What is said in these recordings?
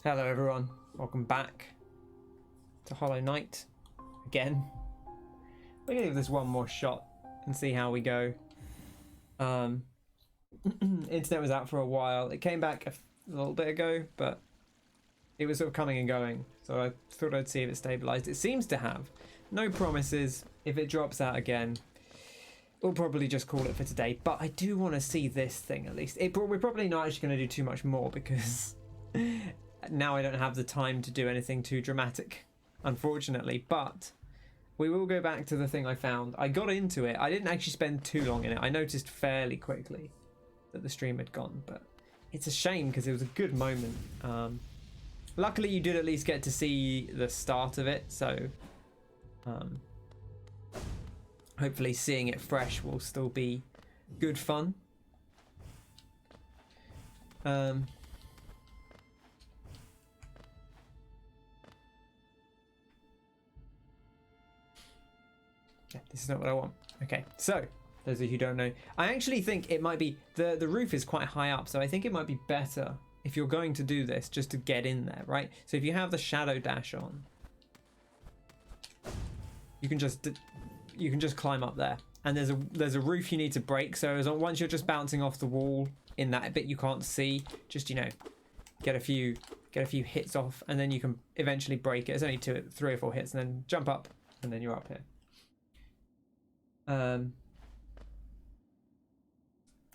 Hello everyone, welcome back to Hollow Knight again. We're gonna give this one more shot and see how we go. Internet was out for a while. It came back a little bit ago, but it was sort of coming and going, so I thought I'd see if it stabilized. It seems to have. No promises. If it drops out again, we'll probably just call it for today, but I do want to see this thing at least. We're probably not actually going to do too much more because now I don't have the time to do anything too dramatic, unfortunately, but we will go back to the thing I found. I got into it. I didn't actually spend too long in it. I noticed fairly quickly that the stream had gone, but it's a shame because it was a good moment. Luckily, you did at least get to see the start of it, so hopefully seeing it fresh will still be good fun. Yeah, this is not what I want. Okay, so those of you who don't know, I actually think it might be the roof is quite high up, so I think it might be better if you're going to do this just to get in there, right? So if you have the shadow dash on, you can just climb up there, and there's a roof you need to break. So once you're just bouncing off the wall in that bit you can't see, just, you know, get a few hits off, and then you can eventually break it. It's only 3 or 4 hits, and then jump up, and then you're up here.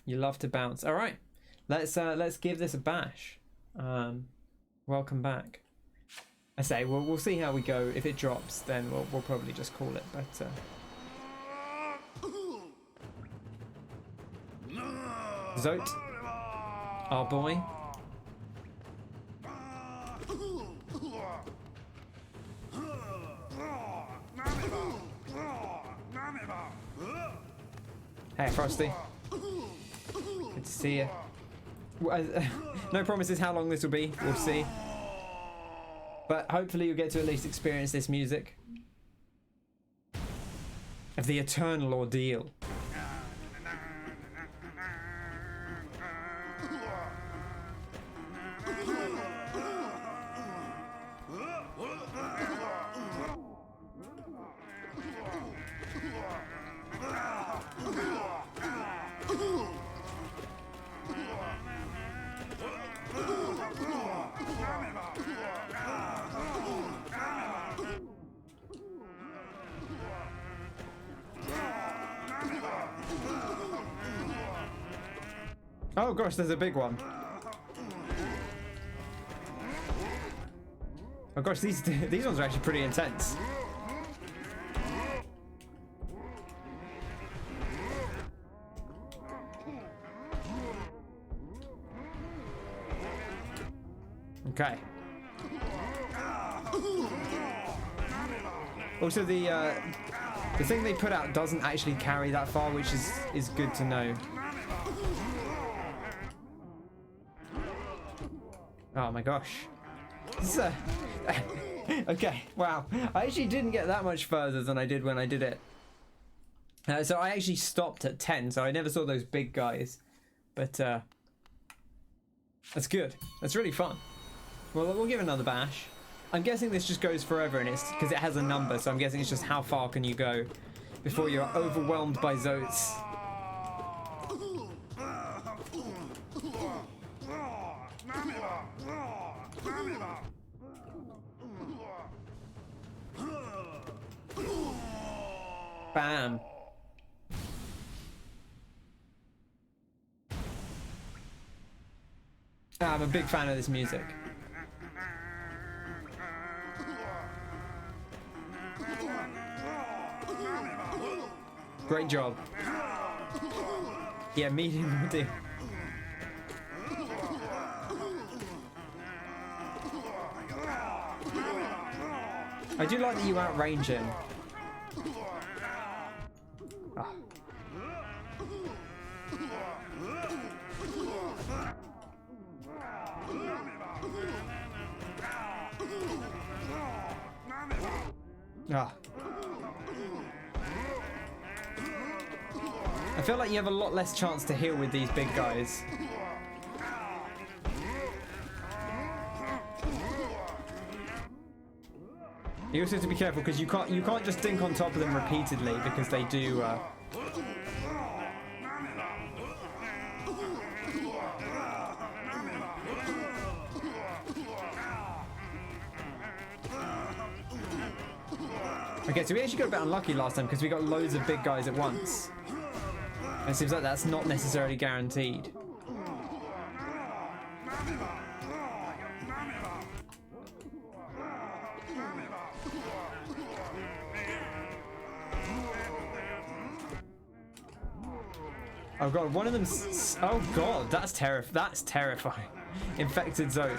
You love to bounce. All right, let's give this a bash. Welcome back. I say we'll see how we go. If it drops, then we'll probably just call it. But Zote, our boy. Hey, Frosty. Good to see you. No promises how long this will be. We'll see. But hopefully you'll get to at least experience this music of the eternal ordeal. Oh gosh, there's a big one. Oh gosh, these ones are actually pretty intense. Okay. Also, the thing they put out doesn't actually carry that far, which is good to know. Oh my gosh. This is okay, wow. I actually didn't get that much further than I did when I did it. So I actually stopped at 10, so I never saw those big guys. But that's good. That's really fun. Well, we'll give it another bash. I'm guessing this just goes forever, and it's because it has a number, so I'm guessing it's just how far can you go before you're overwhelmed by Zotes. Bam. I'm a big fan of this music. Great job. Yeah, medium ordeal. I do like that you outrange him. Oh. Ah. I feel like you have a lot less chance to heal with these big guys. You also have to be careful because you can't just dink on top of them repeatedly because they do. Okay, so we actually got a bit unlucky last time because we got loads of big guys at once. And it seems like that's not necessarily guaranteed. Oh god, one of them. Oh god, that's terrifying. Infected zone.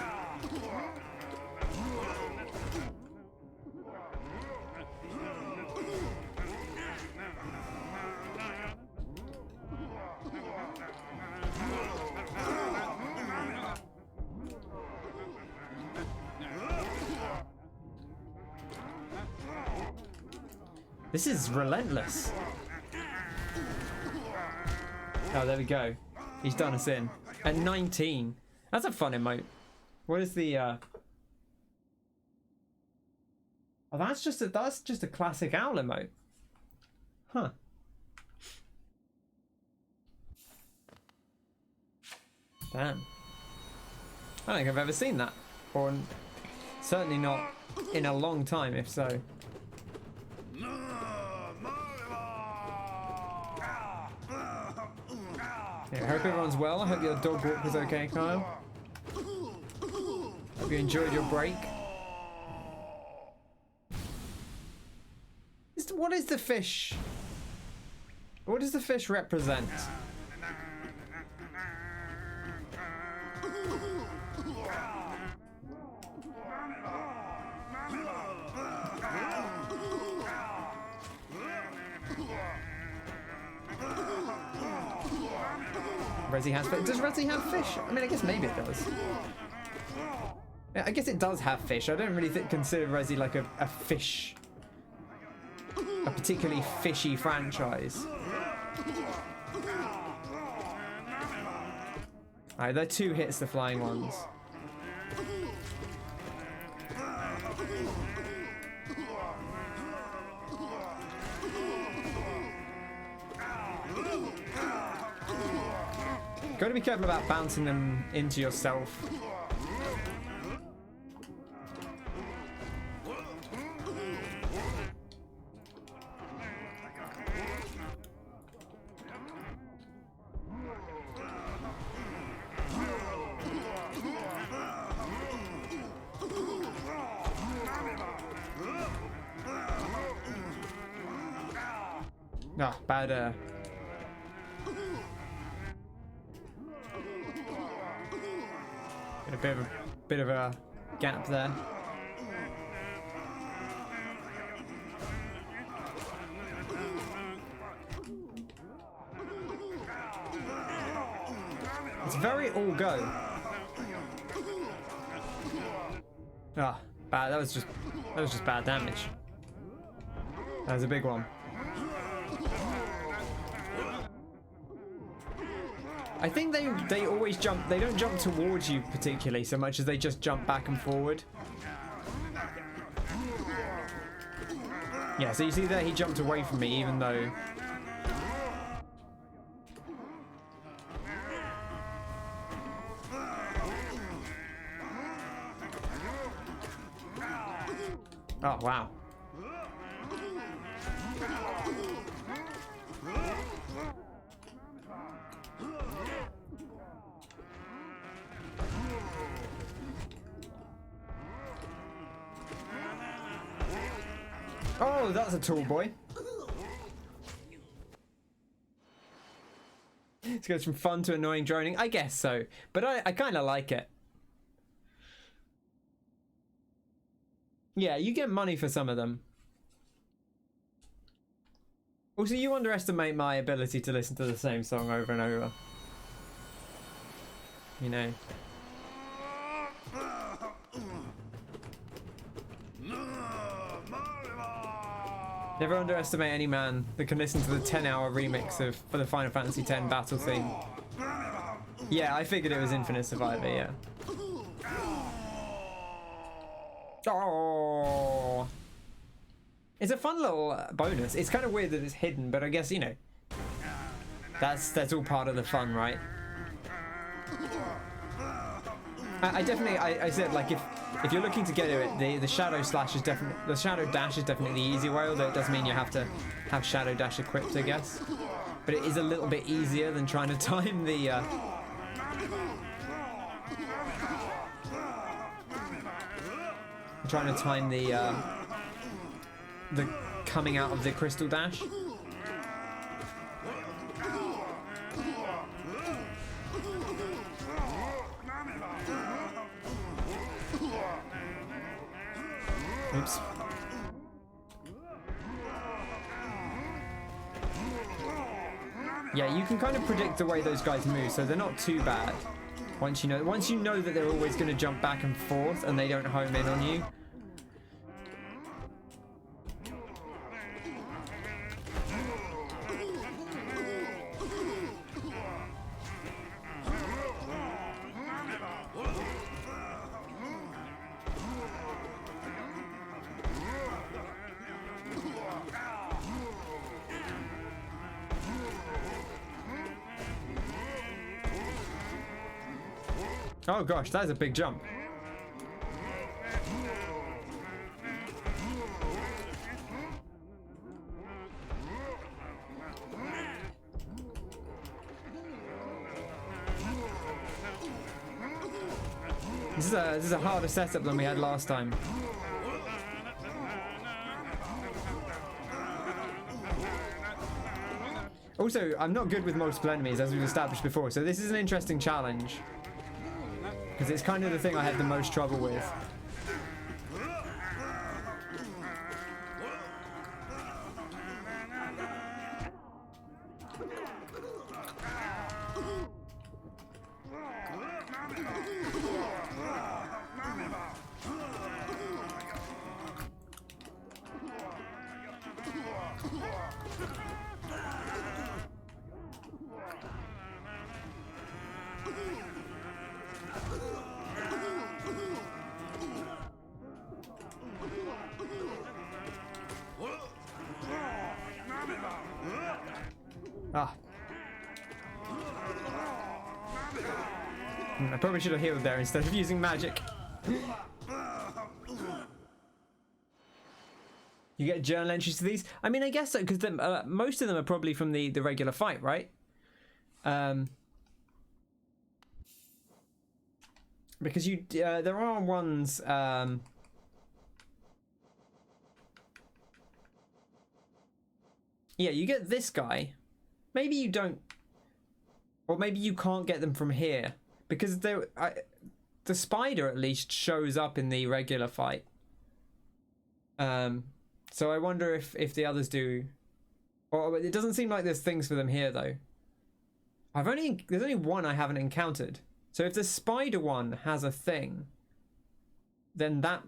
This is relentless. Oh, there we go. He's done us in. At 19. That's a fun emote. What is the Oh, that's just a classic owl emote. Huh. Damn. I don't think I've ever seen that. Or certainly not in a long time, if so. Yeah, I hope everyone's well. I hope your dog walk was okay, Kyle. Hope you enjoyed your break. What is the fish? What does the fish represent? Resi has fish. Does Resi have fish? I mean, I guess maybe it does. Yeah, I guess it does have fish. I don't really consider Resi like a fish. A particularly fishy franchise. Alright, they're 2 hits, the flying ones. Gotta be careful about bouncing them into yourself. Ah, bad bit of a gap there. It's very all go. Ah, bad. That was just bad damage. That was a big one. I think they always jump. They don't jump towards you particularly so much as they just jump back and forward. Yeah, so you see there he jumped away from me even though. Oh wow. Oh, that's a tall boy. It goes from fun to annoying droning. I guess so, but I kind of like it. Yeah, you get money for some of them. Also, you underestimate my ability to listen to the same song over and over. You know. Never underestimate any man that can listen to the 10-hour remix for the Final Fantasy X battle theme. Yeah, I figured it was Infinite Survivor, yeah. Oh. It's a fun little bonus. It's kind of weird that it's hidden, but I guess, you know, that's all part of the fun, right? I definitely, I said, like, if you're looking to get it, the shadow slash is definitely, the shadow dash is definitely the easy way, although it does mean you have to have shadow dash equipped, I guess. But it is a little bit easier than trying to time the the coming out of the crystal dash. Oops. Yeah, you can kind of predict the way those guys move, so they're not too bad. Once you know that they're always going to jump back and forth and they don't home in on you. Oh gosh, that is a big jump. This is a harder setup than we had last time. Also, I'm not good with multiple enemies, as we've established before, so this is an interesting challenge. Because it's kind of the thing I have the most trouble with. Ah. I probably should have healed there instead of using magic. You get journal entries to these? I mean, I guess so, because most of them are probably from the regular fight, right? Because you there are ones yeah, you get this guy. Maybe you don't, or maybe you can't get them from here because the spider at least shows up in the regular fight. So I wonder if the others do, or it doesn't seem like there's things for them here though. There's only one I haven't encountered. So if the spider one has a thing, then that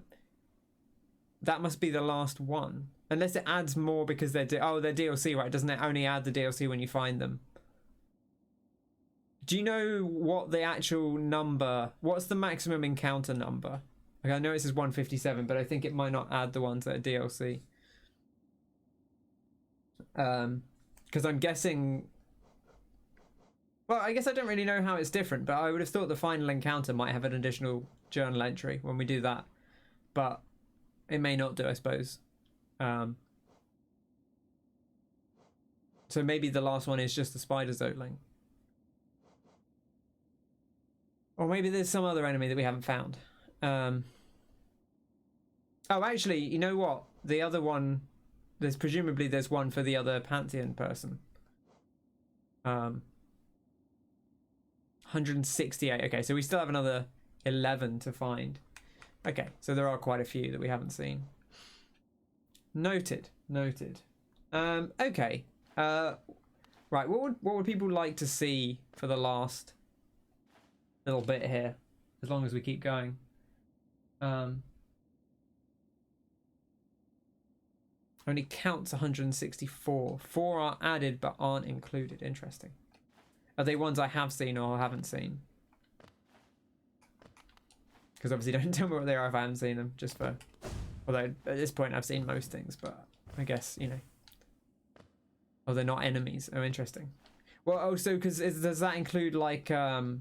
must be the last one. Unless it adds more because they're DLC, right? Doesn't it only add the DLC when you find them? Do you know what the actual number... What's the maximum encounter number? Like, I know it says 157, but I think it might not add the ones that are DLC. Because I'm guessing... Well, I guess I don't really know how it's different, but I would have thought the final encounter might have an additional journal entry when we do that. But it may not do, I suppose. So maybe the last one is just the spider zoatling. Or maybe there's some other enemy that we haven't found. Oh, actually, you know what? The other one, presumably there's one for the other pantheon person. 168. Okay, so we still have another 11 to find. Okay, so there are quite a few that we haven't seen. Noted. Okay. Right, what would people like to see for the last little bit here? As long as we keep going. Only counts 164. 4 are added but aren't included. Interesting. Are they ones I have seen or haven't seen? Because obviously don't tell me what they are if I haven't seen them. Just for... Although at this point I've seen most things, but I guess, you know. Oh, they're not enemies. Oh, interesting. Well, also, because does that include like you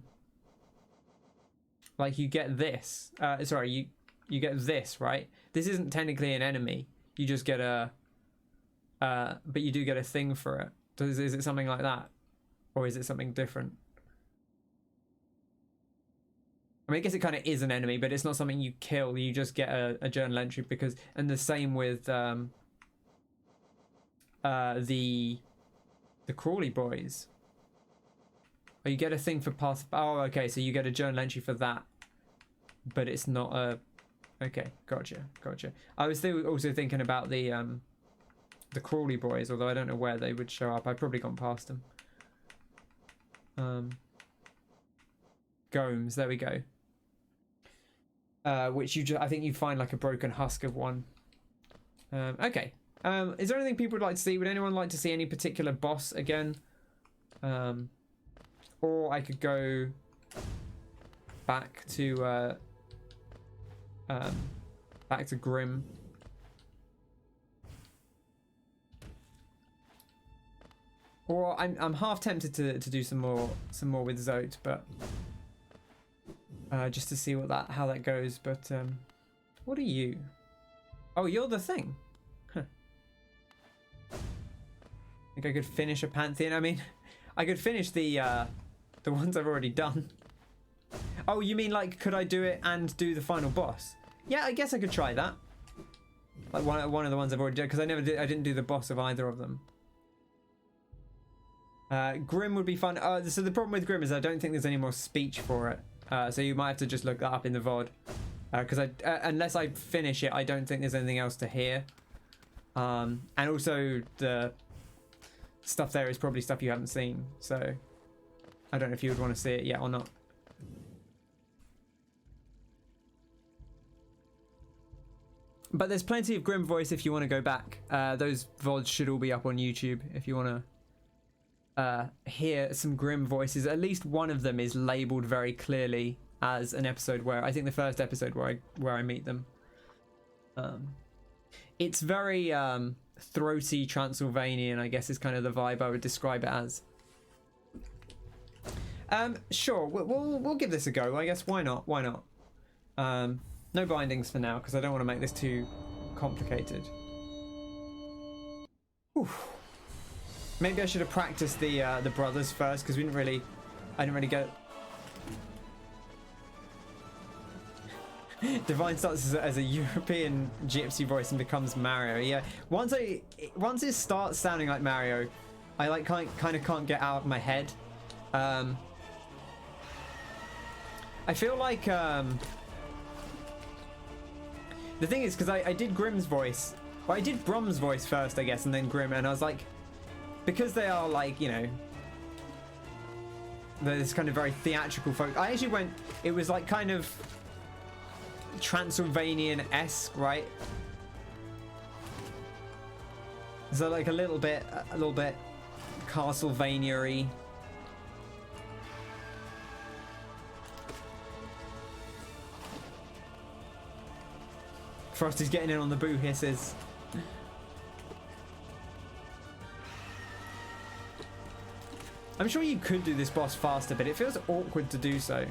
get this? Sorry, you get this, right? This isn't technically an enemy. You just get a, but you do get a thing for it. Is it something like that, or is it something different? I mean, I guess it kind of is an enemy, but it's not something you kill. You just get a journal entry because, and the same with the Crawley boys. Oh, you get a thing for pass. Oh, okay, so you get a journal entry for that, but it's not a. Okay, gotcha. I was also thinking about the Crawley boys, although I don't know where they would show up. I've probably gone past them. Gomes, there we go. Which I think you find like a broken husk of one. Okay. Is there anything people would like to see? Would anyone like to see any particular boss again? Or I could go back to Grim. Or I'm half tempted to do some more with Zote, but just to see how that goes. But what are you? Oh, you're the thing. Huh. I think I could finish a pantheon. I mean, I could finish the ones I've already done. Oh, you mean like could I do it and do the final boss? Yeah, I guess I could try that. Like one of the ones I've already done, because I didn't do the boss of either of them. Grim would be fun. So the problem with Grim is I don't think there's any more speech for it. So you might have to just look that up in the VOD. Because unless I finish it, I don't think there's anything else to hear. And also the stuff there is probably stuff you haven't seen. So I don't know if you would want to see it yet or not. But there's plenty of Grim voice if you want to go back. Those VODs should all be up on YouTube if you want to hear some Grim voices. At least one of them is labeled very clearly as an episode where I think the first episode where I meet them. It's very throaty Transylvanian, I guess is kind of the vibe I would describe it as. Sure, we'll give this a go. I guess why not? No bindings for now because I don't want to make this too complicated. Whew. Maybe I should have practiced the brothers first because I didn't really get. Divine starts as a European gypsy voice and becomes Mario. Yeah, once it starts sounding like Mario, I like kind of can't get out of my head. I feel like the thing is because I did Grimm's voice. Well, I did Brom's voice first, I guess, and then Grimm, and I was like, because they are like, you know, this kind of very theatrical folk. I actually went. It was like kind of Transylvanian-esque, right? So like a little bit Castlevania-y. Frosty's getting in on the boo hisses. I'm sure you could do this boss faster, but it feels awkward to do so.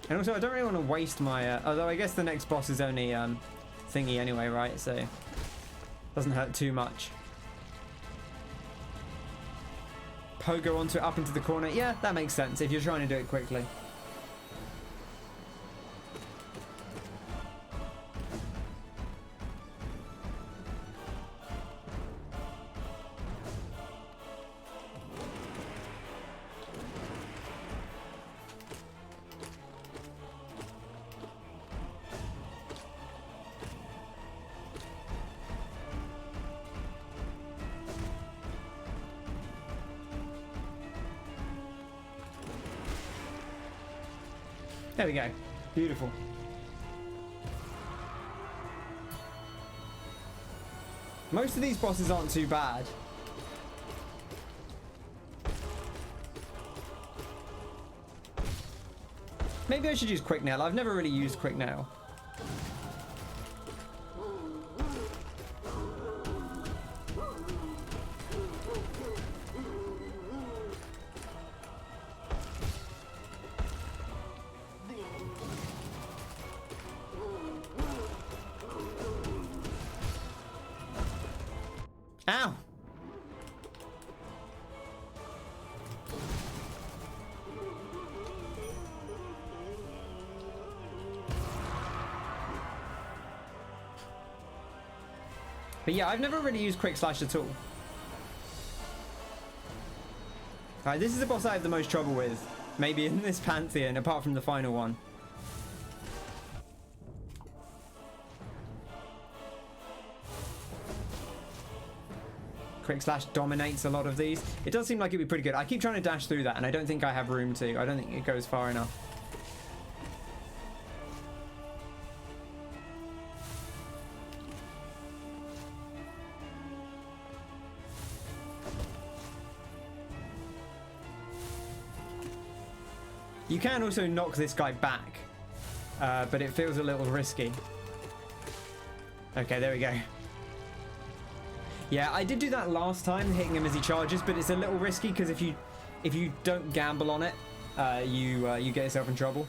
And also, I don't really want to waste my... although I guess the next boss is only thingy anyway, right? So doesn't hurt too much. Pogo onto it, up into the corner. Yeah, that makes sense if you're trying to do it quickly. There we go. Beautiful. Most of these bosses aren't too bad. Maybe I should use quick nail. I've never really used quick nail. Ow! But yeah, I've never really used quick slash at all. Alright, this is the boss I have the most trouble with. Maybe in this pantheon, apart from the final one. Quick slash dominates a lot of these. It does seem like it'd be pretty good. I keep trying to dash through that, and I don't think I have room to. I don't think it goes far enough. You can also knock this guy back, but it feels a little risky. Okay, there we go. Yeah, I did do that last time, hitting him as he charges, but it's a little risky because if you don't gamble on it, you get yourself in trouble.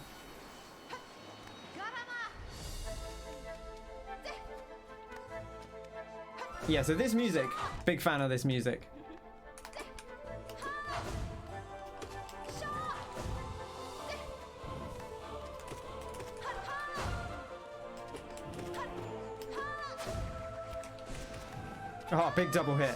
Yeah, so this music, big fan of this music. Oh, big double hit.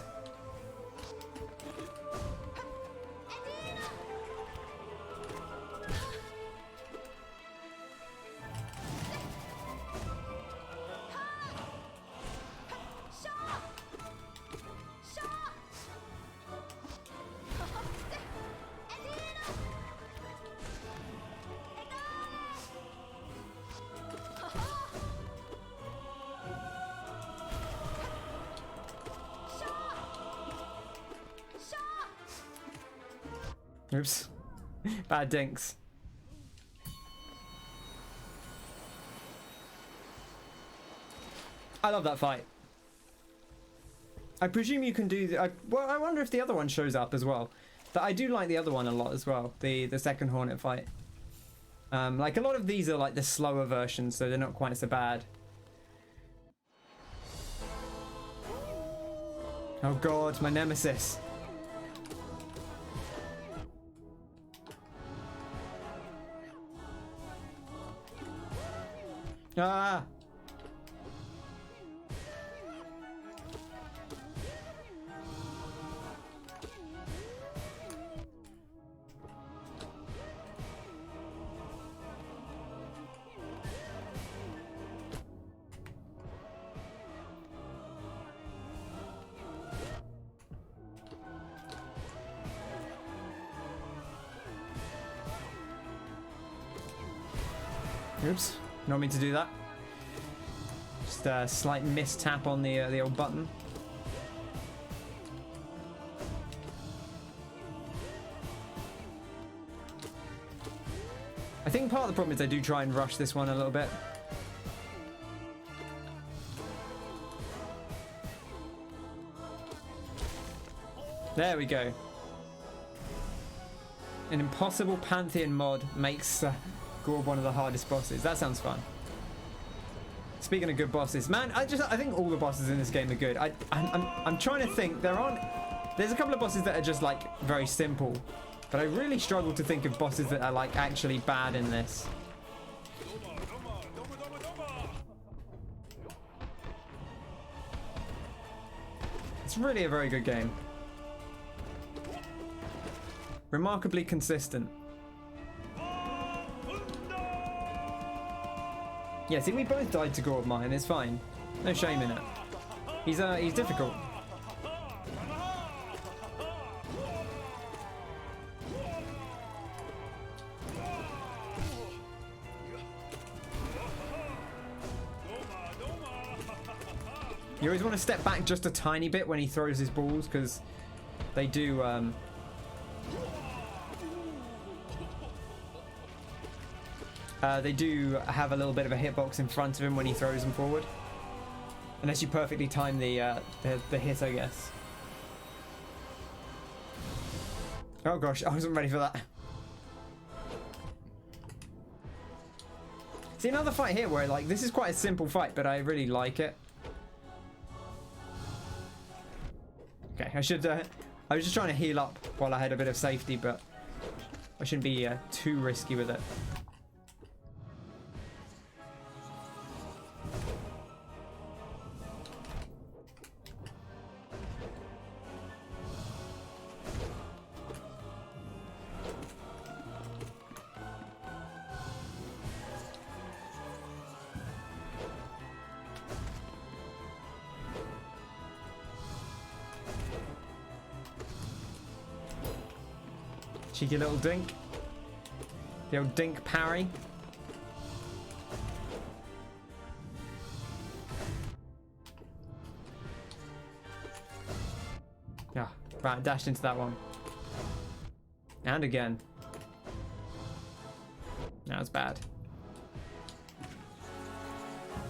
Oops. Bad dinks. I love that fight. I presume you can do the, well, I wonder if the other one shows up as well. But I do like the other one a lot as well. The second Hornet fight. Like a lot of these are like the slower versions, so they're not quite so bad. Oh god, my nemesis. Ah! Oops, not mean to do that. Just a slight mistap on the old button. I think part of the problem is I do try and rush this one a little bit. There we go. An impossible Pantheon mod makes Gorb one of the hardest bosses. That sounds fun. Speaking of good bosses, man, I think all the bosses in this game are good. I'm trying to think. There's a couple of bosses that are just like very simple, but I really struggle to think of bosses that are like actually bad in this. It's really a very good game. Remarkably consistent. Yeah, see, we both died to Gorb mine. It's fine. No shame in it. He's difficult. You always want to step back just a tiny bit when he throws his balls, because they do have a little bit of a hitbox in front of him when he throws them forward. Unless you perfectly time the hit, I guess. Oh gosh, I wasn't ready for that. See, another fight here where, like, this is quite a simple fight, but I really like it. Okay, I was just trying to heal up while I had a bit of safety, but I shouldn't be too risky with it. Cheeky little dink. The old dink parry. Yeah, right, dashed into that one. And again. That was bad.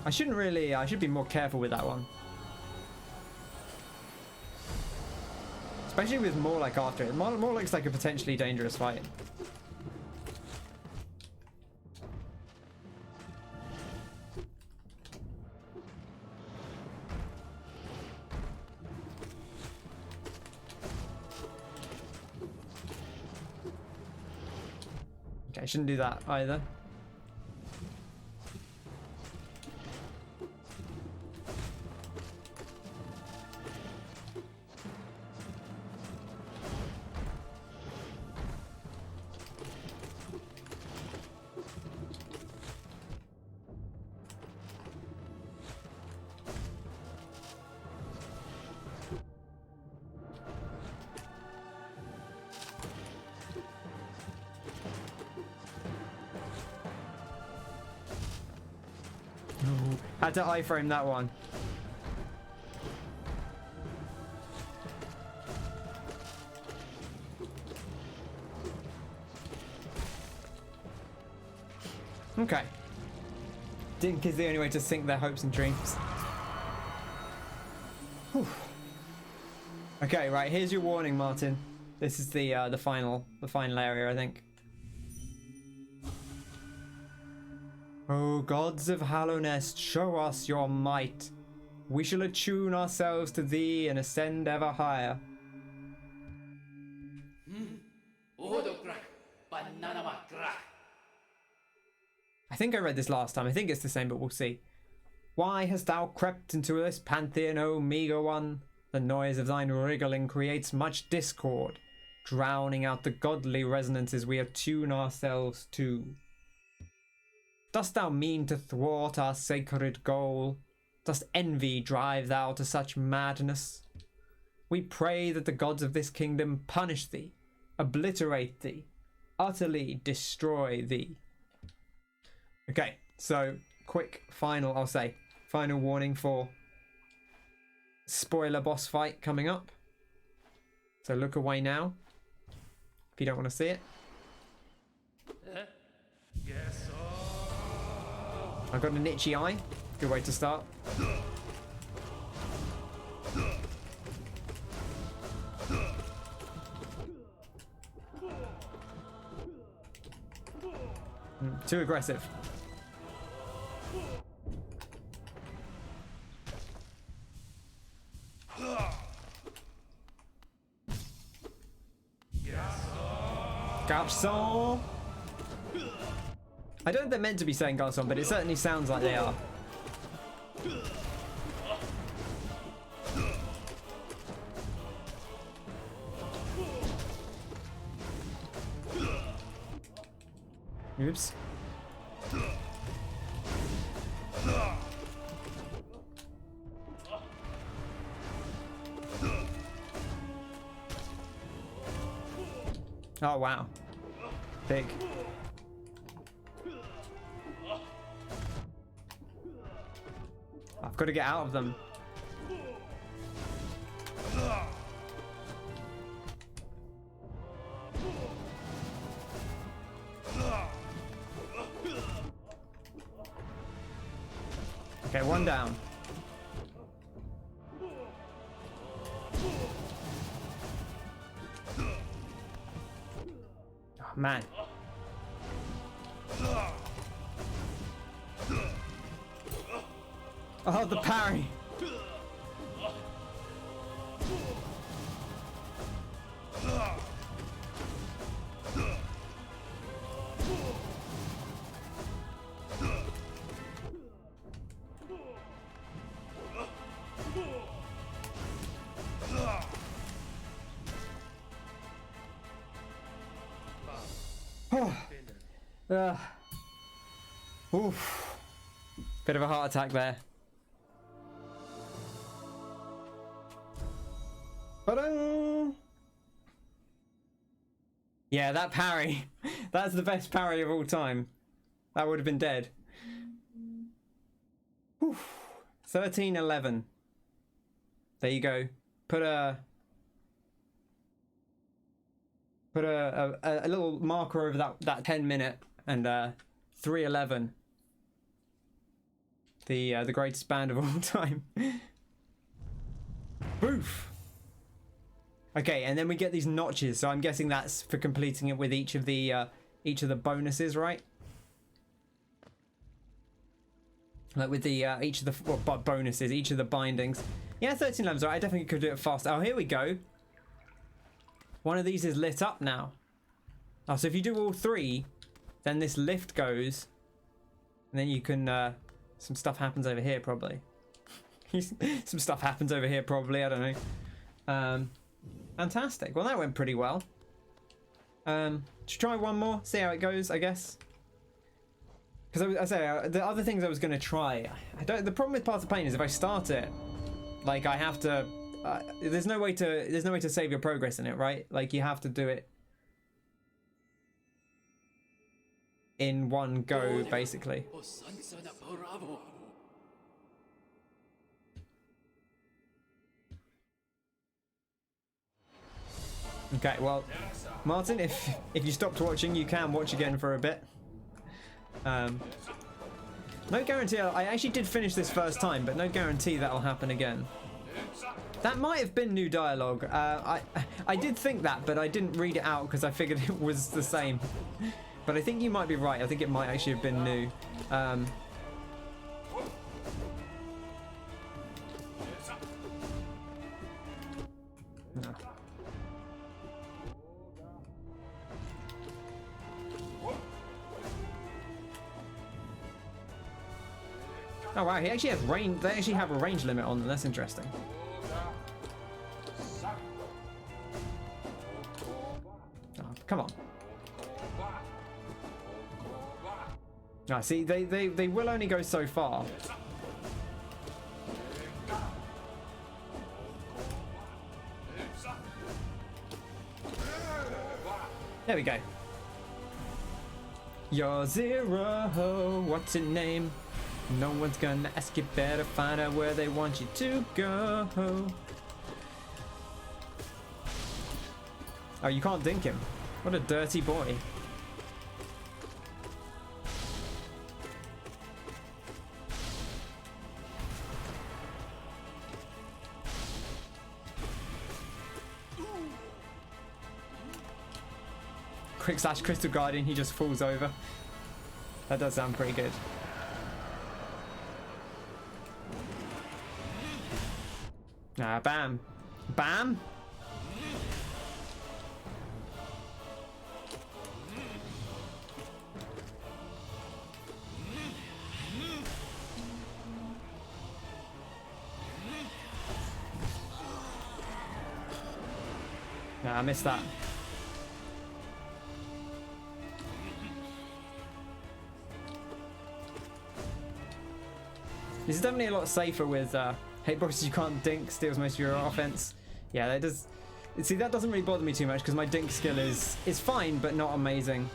I should be more careful with that one. Especially with MAWLEK after it. MAWLEK's like a potentially dangerous fight. Okay, I shouldn't do that either. Had to iframe that one. Okay. Dink is the only way to sink their hopes and dreams. Whew. Okay, right, here's your warning, Martin. This is the final area, I think. O gods of Hallownest, show us your might. We shall attune ourselves to thee and ascend ever higher. I think I read this last time. I think it's the same, but we'll see. Why hast thou crept into this pantheon, O meager one? The noise of thine wriggling creates much discord, drowning out the godly resonances we attune ourselves to. Dost thou mean to thwart our sacred goal? Dost envy drive thou to such madness? We pray that the gods of this kingdom punish thee, obliterate thee, utterly destroy thee. Okay, so quick final warning for spoiler boss fight coming up. So look away now if you don't want to see it. Yes. I've got an itchy eye. Good way to start. Too aggressive. Garçon. I don't know if they're meant to be saying garçon, but it certainly sounds like they are. Oops. Oh wow. Big. I've got to get out of them. Okay, one down. Oh, man. Oh, the parry. Oof. Bit of a heart attack there. Ba-dum! Yeah, that parry. That's the best parry of all time. That would have been dead. 13-11. There you go. Put a little marker over that 10-minute and 3-11. The greatest band of all time. Boof. Okay, and then we get these notches. So I'm guessing that's for completing it with each of the bonuses, right? Like with the each of the bonuses, each of the bindings. Yeah, 13 levels. Right, I definitely could do it faster. Oh, here we go. One of these is lit up now. Oh, so if you do all three, then this lift goes, and then you can. Some stuff happens over here, probably. Some stuff happens over here, probably. I don't know. Fantastic. Well, that went pretty well. Should try one more, see how it goes, I guess. Because I say the other things I was going to try. The problem with Path of Pain is if I start it, like I have to. There's no way to save your progress in it, right? Like you have to do it in one go, basically. Okay, well, Martin, if you stopped watching, you can watch again for a bit. No guarantee. I actually did finish this first time, but no guarantee that'll happen again. That might have been new dialogue. I did think that, but I didn't read it out because I figured it was the same. But I think you might be right. I think it might actually have been new. No. Oh wow, he actually has range. They actually have a range limit on them. That's interesting. Oh, come on. Ah, see, they will only go so far. There we go. You're Zero. What's your name? No one's gonna ask you, better find out where they want you to go. Oh, you can't dink him. What a dirty boy. Quick slash Crystal Guardian, he just falls over. That does sound pretty good. Ah, bam. Bam? Nah, I missed that. This is definitely a lot safer with hitboxes you can't dink, steals most of your offense. Yeah, that does. See, that doesn't really bother me too much because my dink skill is fine, but not amazing.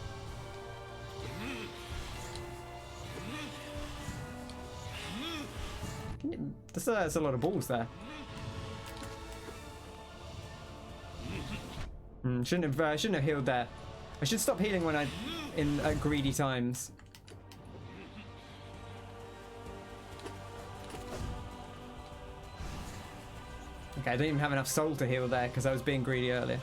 That's a lot of balls there. Shouldn't have healed there. I should stop healing when at greedy times. Okay, I don't even have enough soul to heal there because I was being greedy earlier.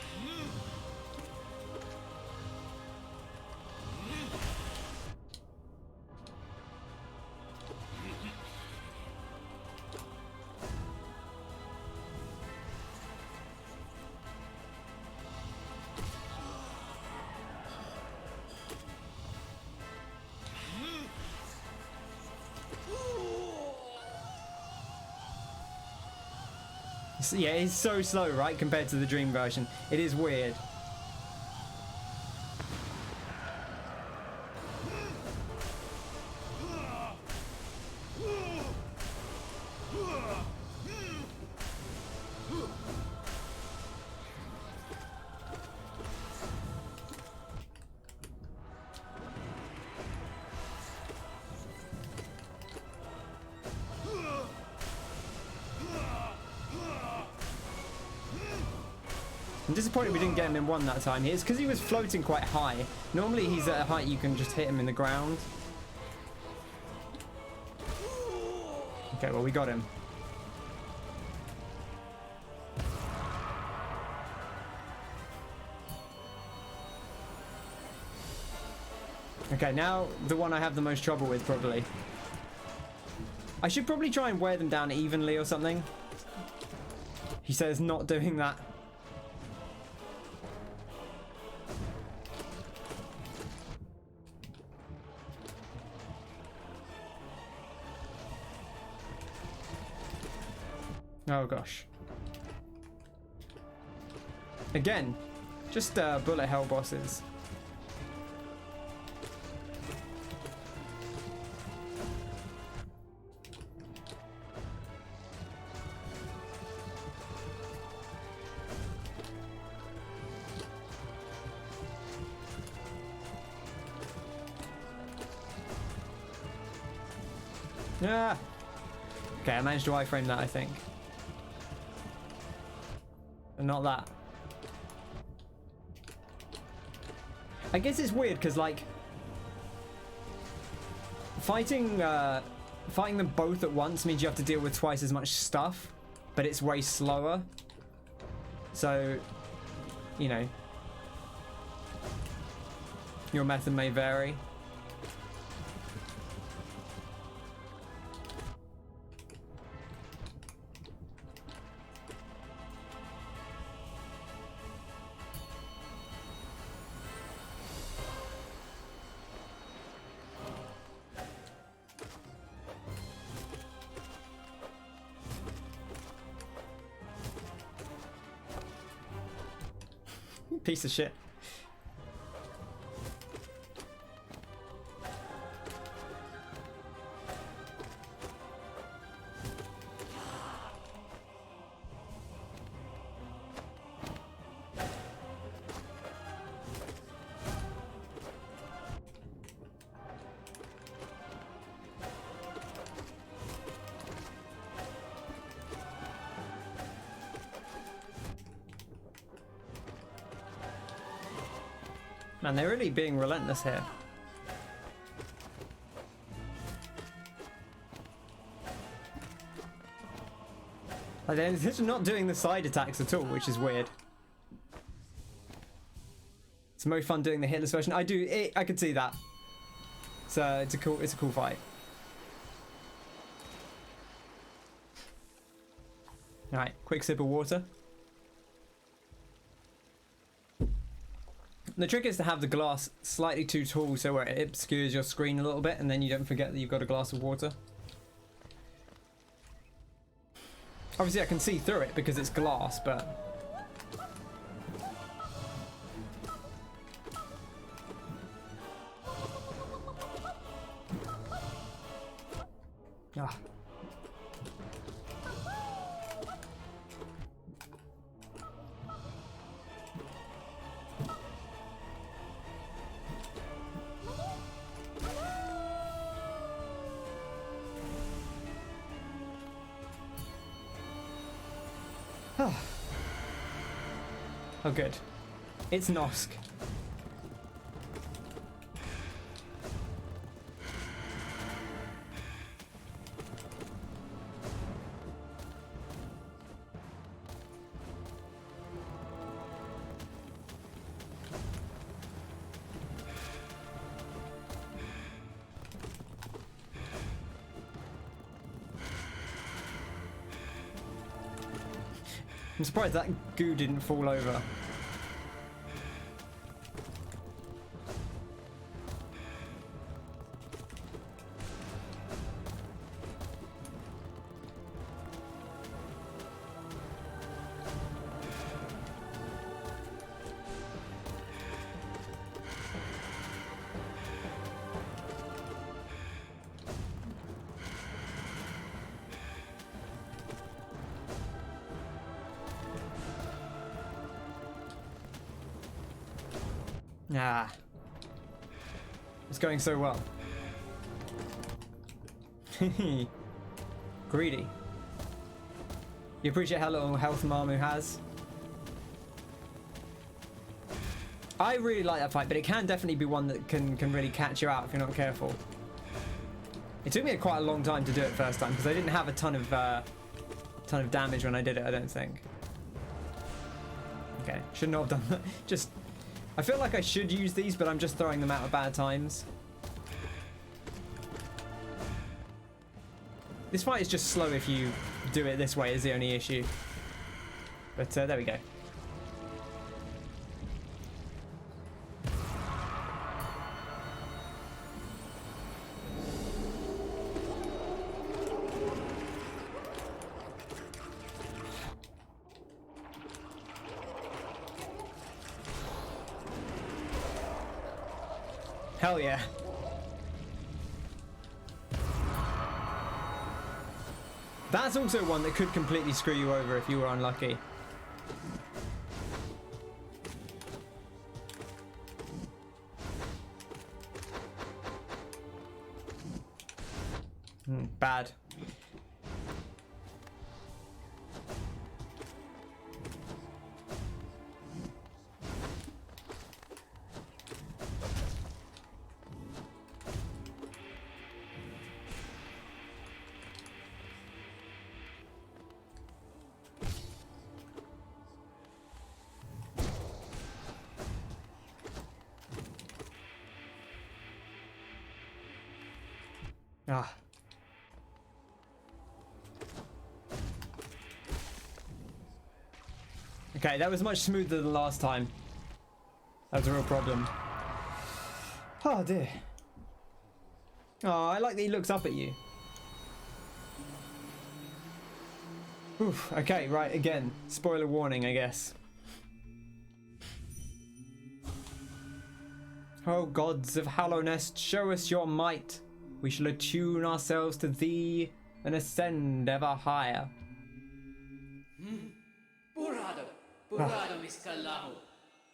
Yeah, it's so slow, right, compared to the Dream version. It is weird. I'm disappointed we didn't get him in one that time. It's because he was floating quite high. Normally he's at a height you can just hit him in the ground. Okay, well, we got him. Okay, now the one I have the most trouble with, probably. I should probably try and wear them down evenly or something. He says not doing that. Oh gosh. Again, just bullet hell bosses. Yeah. Okay, I managed to iframe that, I think. Not that. I guess it's weird because, like, fighting them both at once means you have to deal with twice as much stuff, but it's way slower. So, you know, your method may vary. Piece of shit. Man, they're really being relentless here. Like, they're just not doing the side attacks at all, which is weird. It's more fun doing the hitless version. I could see that. So it's a cool fight. All right, quick sip of water. The trick is to have the glass slightly too tall so where it obscures your screen a little bit and then you don't forget that you've got a glass of water. Obviously I can see through it because it's glass, but... Ah. Oh, good. It's Nosk. I'm surprised that goo didn't fall over. Ah. It's going so well. Greedy. You appreciate how little health Mamu has? I really like that fight, but it can definitely be one that can really catch you out if you're not careful. It took me quite a long time to do it first time because I didn't have a ton of damage when I did it, I don't think. Okay, should not have done that. Just, I feel like I should use these, but I'm just throwing them out at bad times. This fight is just slow if you do it this way is the only issue. But there we go. Hell yeah. That's also one that could completely screw you over if you were unlucky. Bad. Ah. Okay, that was much smoother than last time. That was a real problem. Oh dear. Oh, I like that he looks up at you. Oof, okay, right, again. Spoiler warning, I guess. Oh gods of Hallownest, show us your might. We shall attune ourselves to thee and ascend ever higher.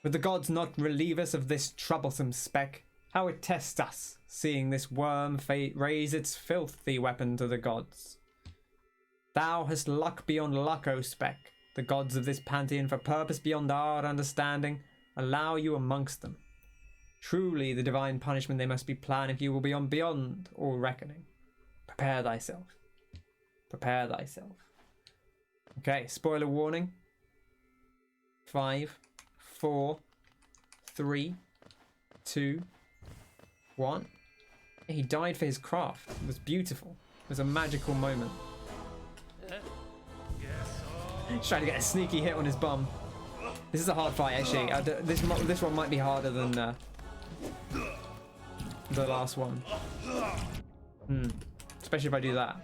Would the gods not relieve us of this troublesome speck? How it tests us, seeing this worm raise its filthy weapon to the gods. Thou hast luck beyond luck, O speck. The gods of this pantheon, for purpose beyond our understanding, allow you amongst them. Truly the divine punishment they must be planning if you will be on beyond all reckoning. Prepare thyself. Prepare thyself. Okay, spoiler warning. 5, 4, 3, 2, 1. He died for his craft. It was beautiful. It was a magical moment. He's trying to get a sneaky hit on his bum. This is a hard fight, actually. This one might be harder than the last one. Especially if I do that.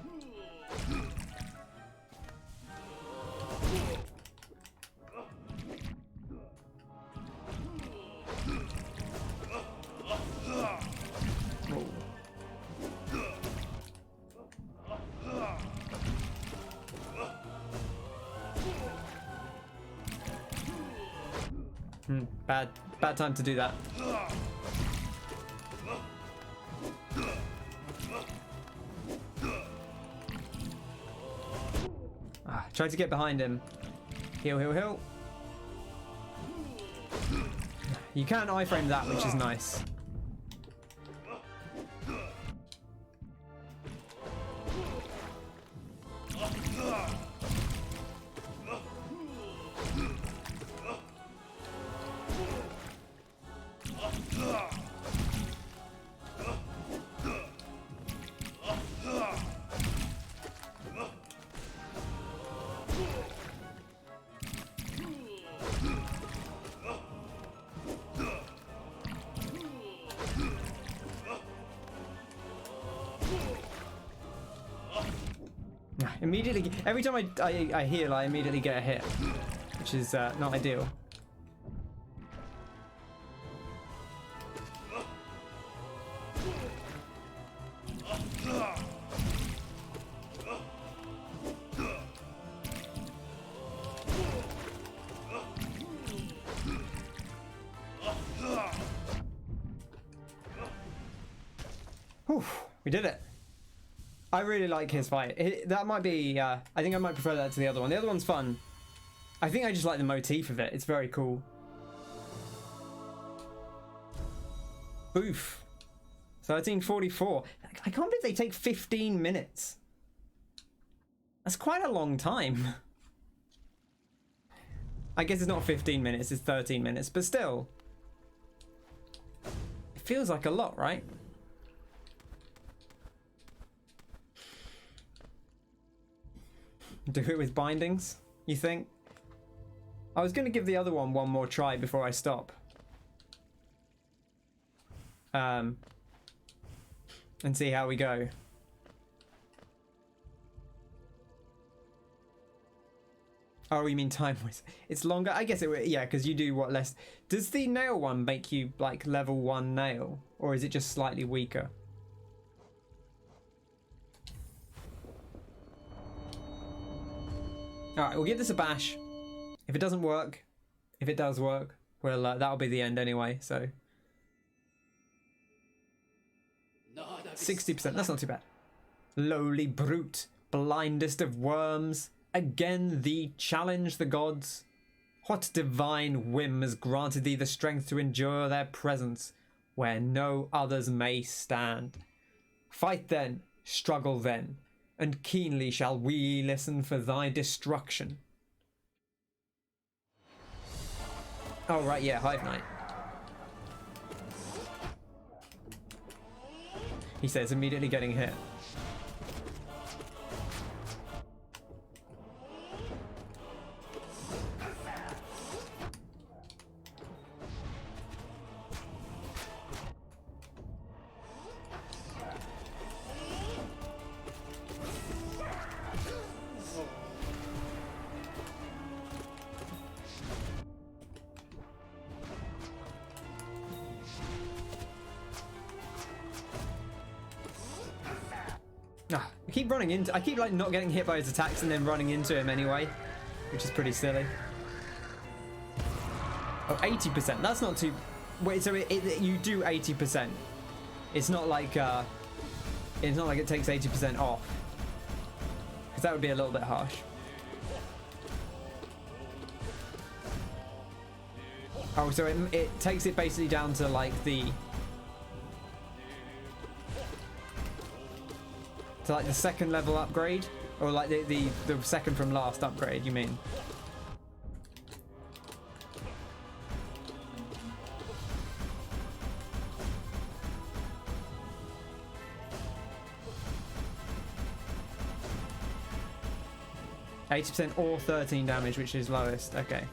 Bad time to do that. Try to get behind him. Heal, heal, heal. You can iframe that, which is nice. Immediately, every time I heal, I immediately get a hit, which is not ideal. Whew, we did it. I really like his fight. That might be, I think I might prefer that to the other one. The other one's fun. I think I just like the motif of it. It's very cool. Oof. 13:44. I can't believe they take 15 minutes. That's quite a long time. I guess it's not 15 minutes, it's 13 minutes, but still. It feels like a lot, right? Do it with bindings, you think? I was going to give the other one more try before I stop. And see how we go. Oh, you mean time-wise? It's longer? I guess it, yeah, because you do what less. Does the nail one make you like level 1 nail? Or is it just slightly weaker? Alright, we'll give this a bash. If it doesn't work, if it does work, well, that'll be the end anyway, so. 60%, that's not too bad. Lowly brute, blindest of worms, again thee challenge the gods. What divine whim has granted thee the strength to endure their presence, where no others may stand? Fight then, struggle then, and keenly shall we listen for thy destruction. Oh right, yeah, Hive Knight. He says, immediately getting hit. I keep like not getting hit by his attacks and then running into him anyway, which is pretty silly. Oh, 80%. That's not too. Wait, so you do 80%. It's not like it takes 80% off, because that would be a little bit harsh. Oh, so it takes it basically down to like the. To like the second level upgrade? Or like the second from last upgrade, you mean? %, or 13 damage, which is lowest. Okay.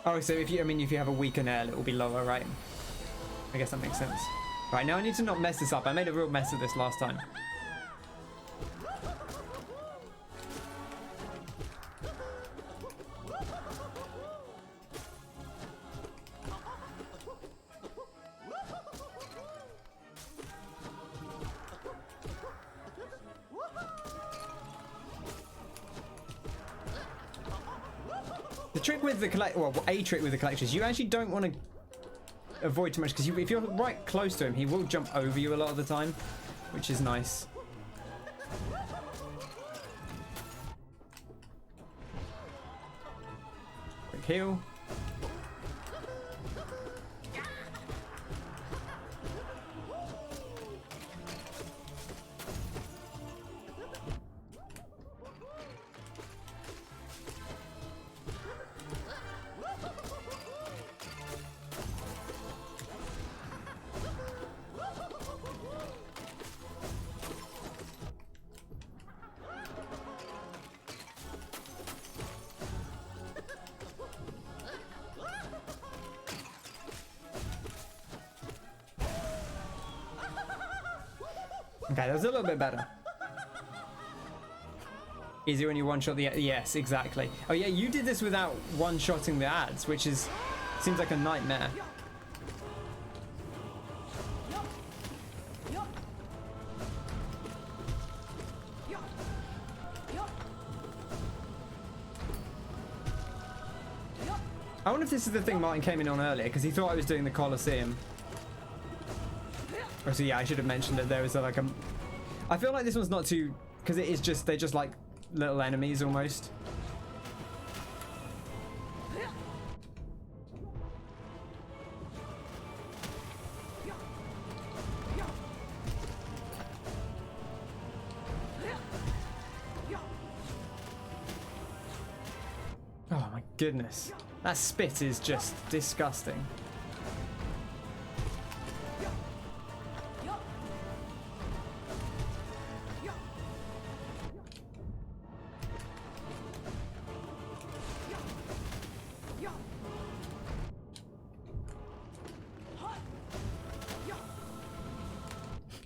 Oh, so if you have a weaker nail, it will be lower, right? I guess that makes sense. Right, now I need to not mess this up. I made a real mess of this last time. The trick with the a trick with the collectors, you actually don't want to avoid too much, because if you're right close to him, he will jump over you a lot of the time, which is nice. Quick heal. Okay, that was a little bit better. Easy when you one-shot the... Yes, exactly. Oh yeah, you did this without one-shotting the ads, which is... Seems like a nightmare. I wonder if this is the thing Martin came in on earlier, because he thought I was doing the Colosseum. Oh, so yeah, I should have mentioned that there was like a... I feel like this one's not too... Because it is just... They're just like little enemies almost. Oh my goodness. That spit is just disgusting.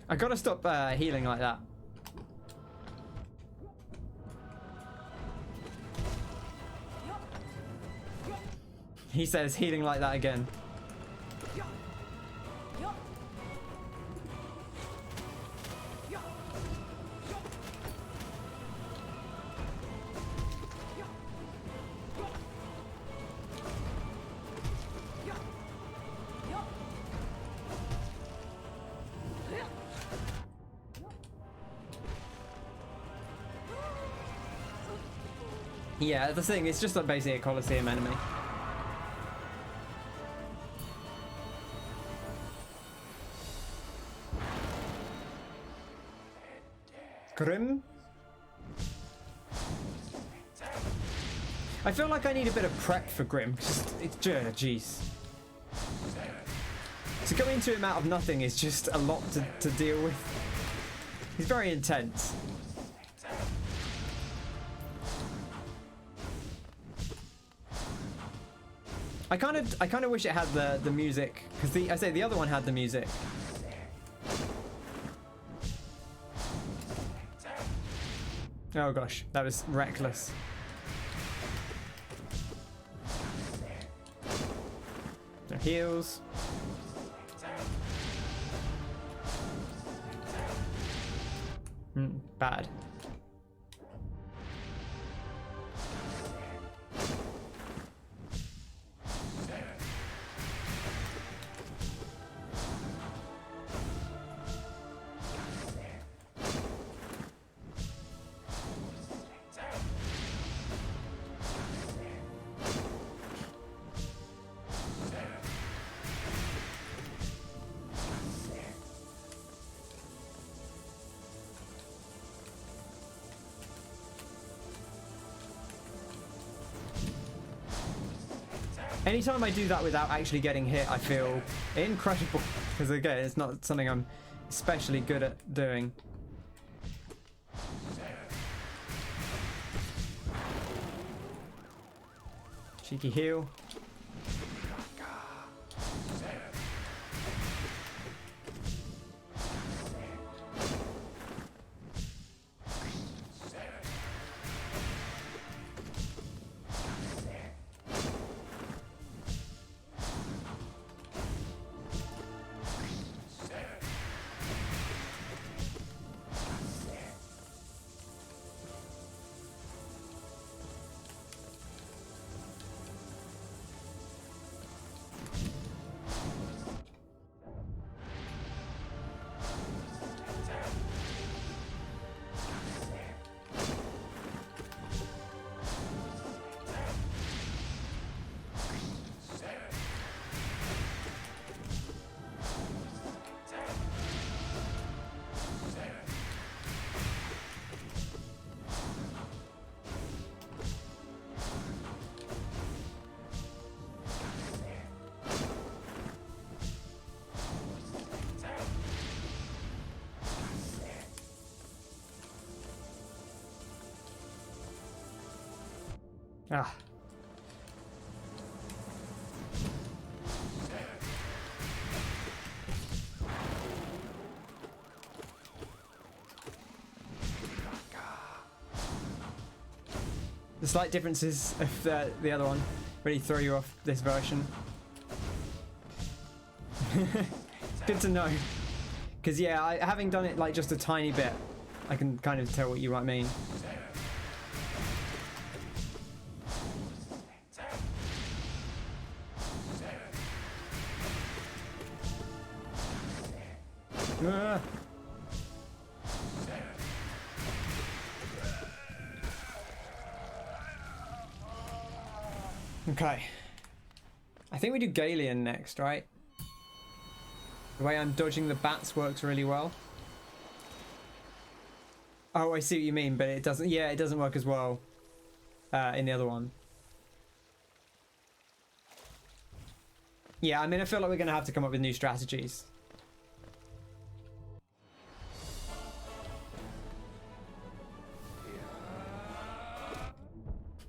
I gotta stop healing like that. He says healing like that again. Yeah, the thing, it's just like basically a Colosseum enemy. Grim? I feel like I need a bit of prep for Grim. Jeez. To go into him out of nothing is just a lot to deal with. He's very intense. I kind of wish it had the music, because I say the other one had the music. Oh gosh, that was reckless. No heals. Bad. Anytime I do that without actually getting hit, I feel incredible. Because again, it's not something I'm especially good at doing. Cheeky heal. Ah. The slight differences of the other one really throw you off this version. Good to know. Because yeah, having done it like just a tiny bit, I can kind of tell what you might mean. Okay. I think we do Galeon next, right? The way I'm dodging the bats works really well. Oh, I see what you mean, but it doesn't... Yeah, it doesn't work as well in the other one. Yeah, I mean, I feel like we're going to have to come up with new strategies.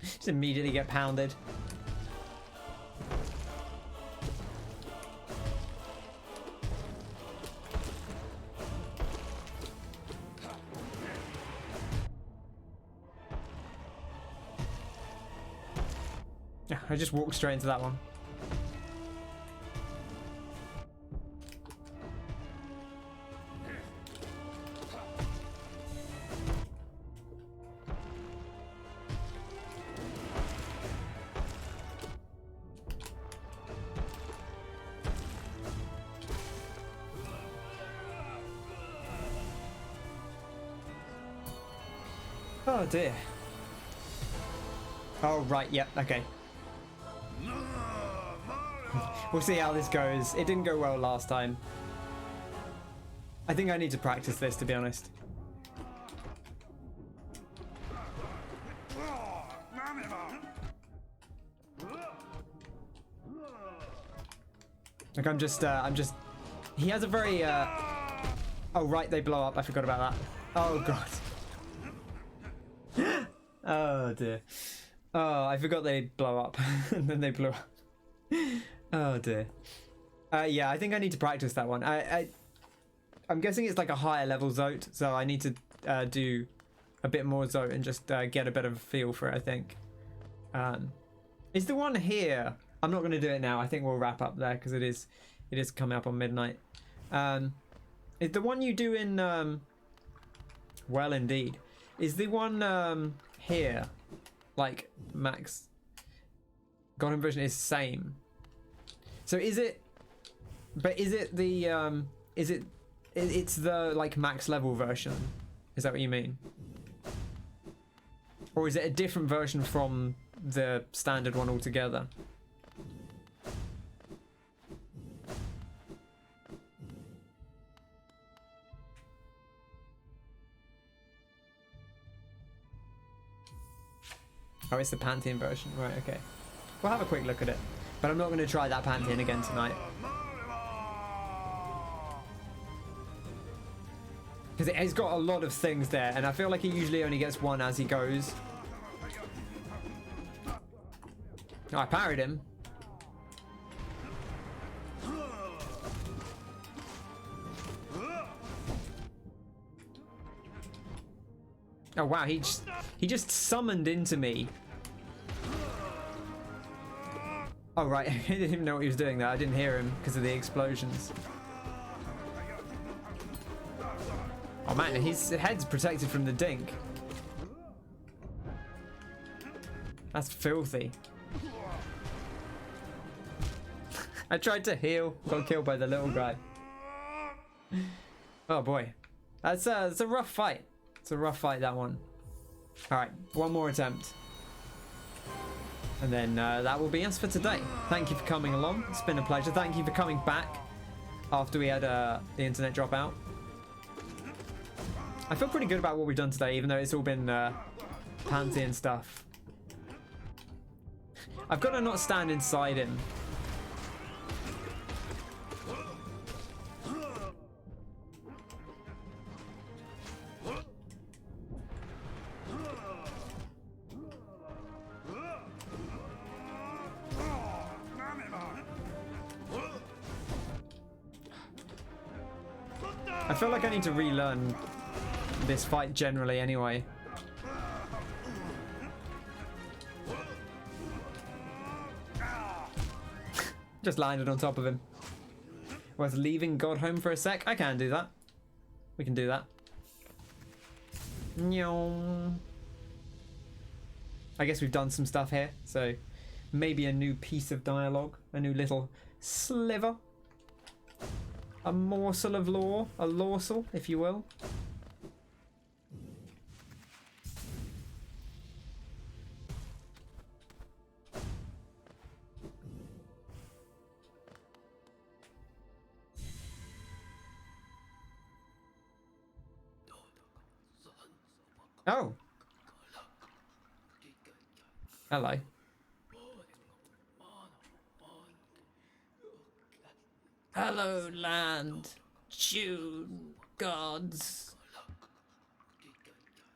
Just immediately get pounded. Yeah, I just walked straight into that one. Oh dear. Oh right, yep, okay. We'll see how this goes. It didn't go well last time. I think I need to practice this, to be honest. Like I'm just, he has a very, oh right, they blow up. I forgot about that. Oh god. Oh dear. Oh, I forgot they blow up. And then they blew up. Oh dear. Yeah, I think I need to practice that one. I'm guessing it's like a higher level Zote, so I need to do a bit more Zote and just get a bit of a feel for it, I think. Is the one here... I'm not going to do it now. I think we'll wrap up there because it is coming up on midnight. Is the one you do in... well, indeed. Is the one here, like, max... Godhome version is same. So is it... But is it the... It's the, like, max level version? Is that what you mean? Or is it a different version from the standard one altogether? Oh, it's the Pantheon version. Right, okay. We'll have a quick look at it. But I'm not going to try that Pantheon again tonight. Because it's got a lot of things there, and I feel like he usually only gets one as he goes. Oh, I parried him. Oh wow, he just summoned into me. Oh right, I didn't even know what he was doing there. I didn't hear him because of the explosions. Oh man, his head's protected from the dink. That's filthy. I tried to heal, got killed by the little guy. Oh boy, that's a rough fight. It's a rough fight, that one. All right, one more attempt. And then that will be us for today. Thank you for coming along. It's been a pleasure. Thank you for coming back after we had the internet drop out. I feel pretty good about what we've done today, even though it's all been Pantheon stuff. I've got to not stand inside him. I feel like I need to relearn this fight generally anyway. Just landed on top of him. Worth leaving Godhome for a sec? I can do that. We can do that. I guess we've done some stuff here, so maybe a new piece of dialogue, a new little sliver, a morsel of lore, a lorsel, if you will. Oh. Hello. Hello, land. June gods.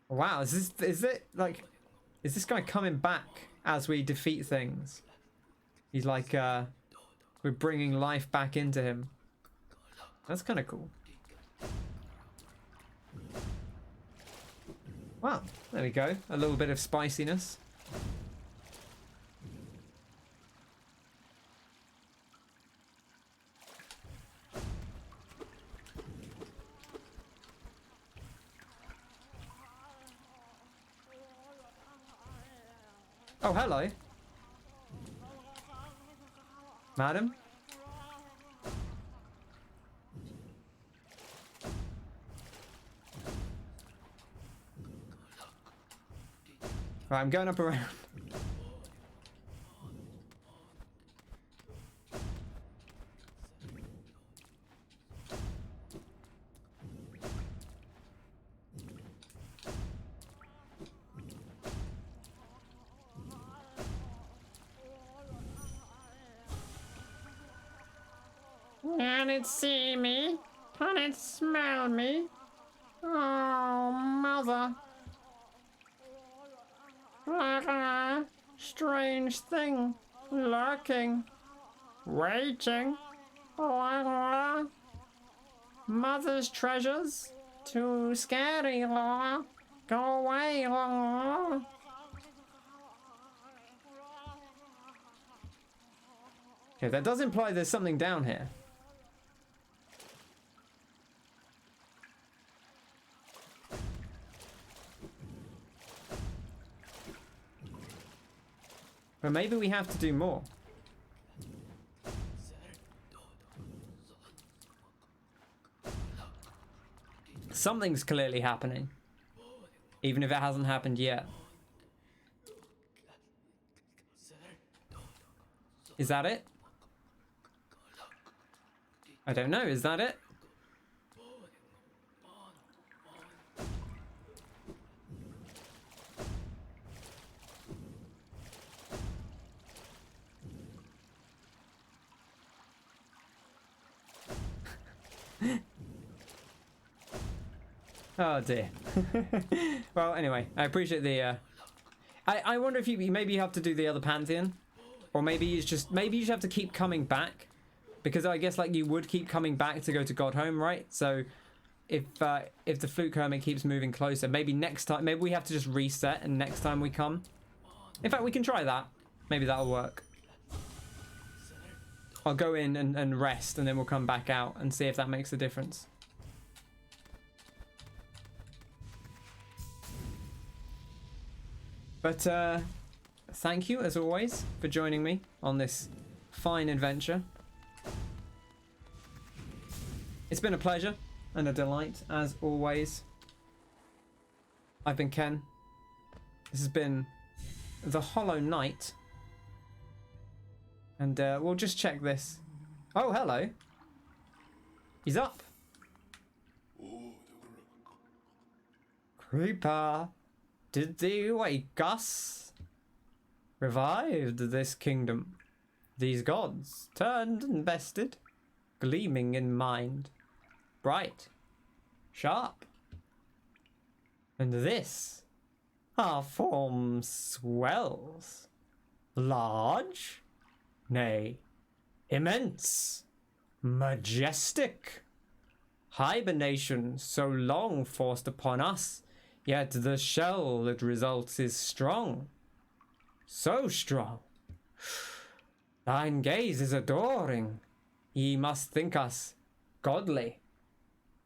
Wow, is this guy coming back as we defeat things? He's like, we're bringing life back into him. That's kind of cool. Wow, there we go. A little bit of spiciness. Oh, hello. Madam? Right, I'm going up around. Can it see me? Can it smell me? Oh, mother. Like a strange thing lurking, waiting. Mother's treasures, too scary. Go away. Okay, that does imply there's something down here. But maybe we have to do more. Something's clearly happening. Even if it hasn't happened yet. Is that it? I don't know, is that it? Oh dear. Well, anyway, I appreciate the I wonder if you maybe you have to do the other pantheon, or maybe you just have to keep coming back, because I guess like you would keep coming back to go to Godhome, right? So if the Fluke Hermit keeps moving closer, maybe next time, maybe we have to just reset, and next time we come, in fact we can try that. Maybe that'll work. I'll go in and rest, and then we'll come back out and see if that makes a difference. But thank you, as always, for joining me on this fine adventure. It's been a pleasure and a delight, as always. I've been Ken. This has been the Hollow Knight. And we'll just check this. Oh, hello. He's up. Creeper. Did thee wake us? Revived this kingdom. These gods turned and bested, gleaming in mind, bright, sharp. And this, our form swells, large, nay, immense, majestic. Hibernation so long forced upon us, yet the shell that results is strong. So strong. Thine gaze is adoring. Ye must think us godly,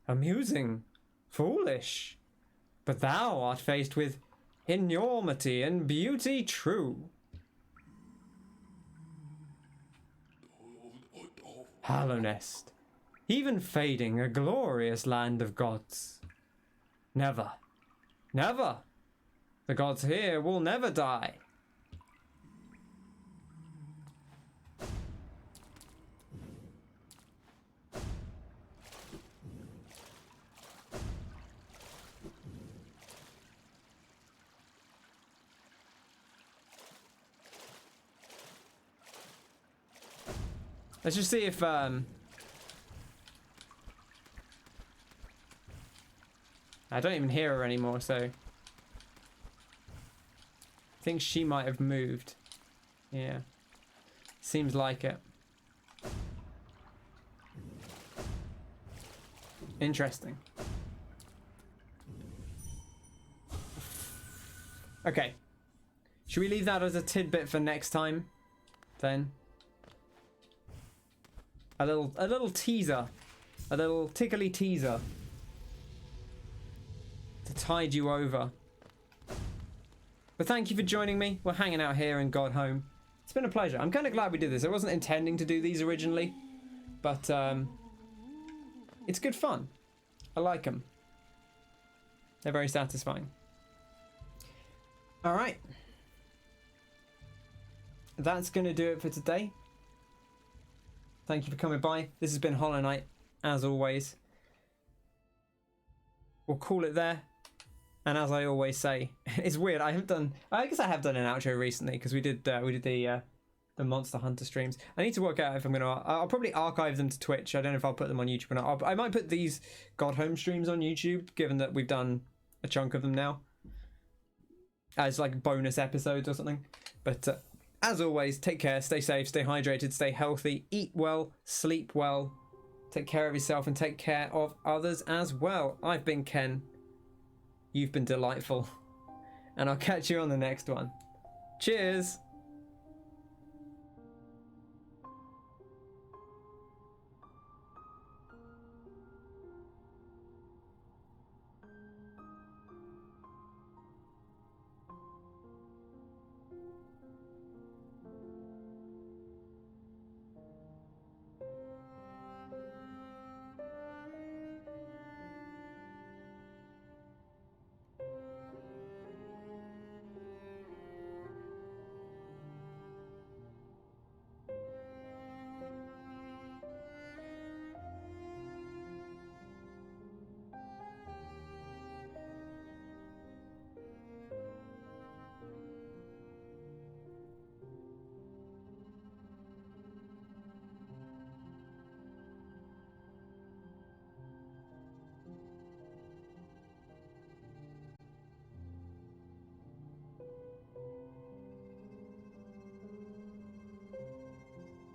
amusing, foolish. But thou art faced with enormity and beauty true. Hallownest, even fading a glorious land of gods. Never, never, the gods here will never die. Let's just see if I don't even hear her anymore, so I think she might have moved. Yeah. Seems like it. Interesting. Okay. Should we leave that as a tidbit for next time then? A little teaser, a little tickly teaser to tide you over. But thank you for joining me. We're hanging out here in Godhome. It's been a pleasure. I'm kind of glad we did this. I wasn't intending to do these originally, but it's good fun. I like them. They're very satisfying. All right. That's going to do it for today. Thank you for coming by. This has been Hollow Knight, as always. We'll call it there. And as I always say, it's weird. I guess I have done an outro recently because we did the Monster Hunter streams. I need to work out if I'm gonna. I'll probably archive them to Twitch. I don't know if I'll put them on YouTube or not. I might put these Godhome streams on YouTube, given that we've done a chunk of them now, as like bonus episodes or something. But as always, take care, stay safe, stay hydrated, stay healthy, eat well, sleep well, take care of yourself and take care of others as well. I've been Ken. You've been delightful. And I'll catch you on the next one. Cheers!